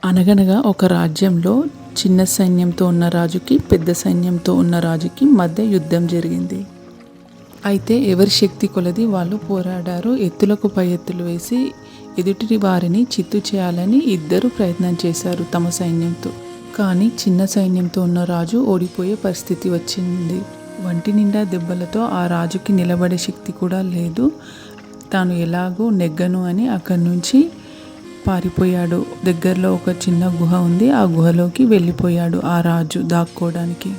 అనగనగా ఒక రాజ్యంలో చిన్న సైన్యంతో ఉన్న రాజుకి పెద్ద సైన్యంతో ఉన్న రాజుకి మధ్య యుద్ధం జరిగింది. అయితే ఎవరి శక్తి కొలది వాళ్ళు పోరాడారు. ఎత్తులకు పై ఎత్తులు వేసి ఎదుటి వారిని చిత్తు చేయాలని ఇద్దరు ప్రయత్నం చేశారు తమ సైన్యంతో. కానీ చిన్న సైన్యంతో ఉన్న రాజు ఓడిపోయే పరిస్థితి వచ్చింది. వంటి నిండా దెబ్బలతో ఆ రాజుకి నిలబడే శక్తి కూడా లేదు. తాను ఎలాగో నెగ్గను అని అక్కడి నుంచి పారిపోయాడు. దగ్గరలో ఒక చిన్న గుహ ఉంది. ఆ గుహలోకి వెళ్ళిపోయాడు ఆ రాజు దాక్కోవడానికి.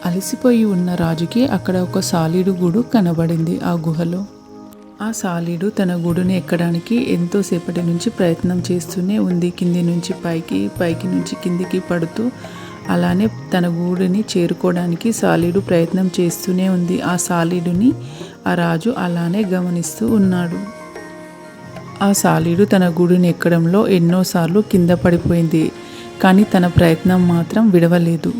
అలసిపోయి ఉన్న రాజుకి అక్కడ ఒక సాలీడు గూడు కనబడింది ఆ గుహలో. ఆ సాలీడు తన గూడుని ఎక్కడానికి ఎంతో సేపటి నుంచి ప్రయత్నం చేస్తూనే ఉంది. కింది నుంచి పైకి, పైకి నుంచి కిందికి పడుతూ అలానే తన గూడుని చేరుకోవడానికి సాలీడు ప్రయత్నం చేస్తూనే ఉంది. ఆ సాలీడుని ఆ రాజు అలానే గమనిస్తూ ఉన్నాడు. ఆ సాలీడు తన గూడుని ఎక్కడంలో ఎన్నోసార్లు కింద పడిపోయింది. కానీ తన ప్రయత్నం మాత్రం విడవలేదు.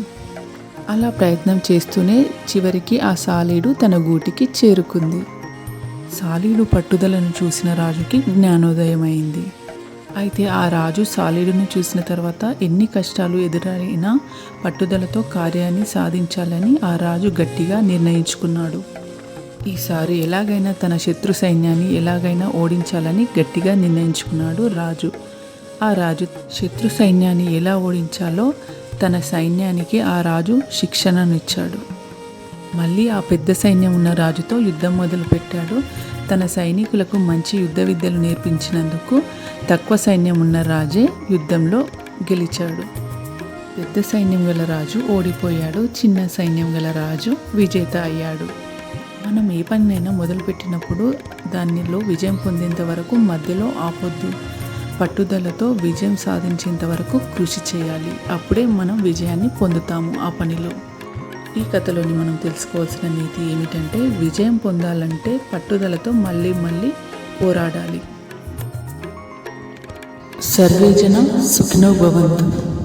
అలా ప్రయత్నం చేస్తూనే చివరికి ఆ సాలీడు తన గూటికి చేరుకుంది. సాలీడు పట్టుదలను చూసిన రాజుకి జ్ఞానోదయమైంది. అయితే ఆ రాజు సాలీడును చూసిన తర్వాత ఎన్ని కష్టాలు ఎదురైనా పట్టుదలతో కార్యాన్ని సాధించాలని ఆ రాజు గట్టిగా నిర్ణయించుకున్నాడు. ఈసారి ఎలాగైనా తన శత్రు సైన్యాన్ని ఎలాగైనా ఓడించాలని గట్టిగా నిర్ణయించుకున్నాడు రాజు. ఆ రాజు శత్రు సైన్యాన్ని ఎలా ఓడించాలో తన సైన్యానికి ఆ రాజు శిక్షణనిచ్చాడు. మళ్ళీ ఆ పెద్ద సైన్యం ఉన్న రాజుతో యుద్ధం మొదలుపెట్టాడు. తన సైనికులకు మంచి యుద్ధ విద్యలు నేర్పించినందుకు తక్కువ సైన్యం ఉన్న రాజే యుద్ధంలో గెలిచాడు. పెద్ద సైన్యం గల రాజు ఓడిపోయాడు. చిన్న సైన్యం గల రాజు విజేత అయ్యాడు. మనం ఏ పనినైనా మొదలుపెట్టినప్పుడు దానిలో విజయం పొందేంత వరకు మధ్యలో ఆపొద్దు. పట్టుదలతో విజయం సాధించేంత వరకు కృషి చేయాలి. అప్పుడే మనం విజయాన్ని పొందుతాము ఆ పనిలో. ఈ కథలోని మనం తెలుసుకోవాల్సిన నీతి ఏమిటంటే, విజయం పొందాలంటే పట్టుదలతో మళ్ళీ పోరాడాలి. సర్వే జనం సుఖినో భవంతు.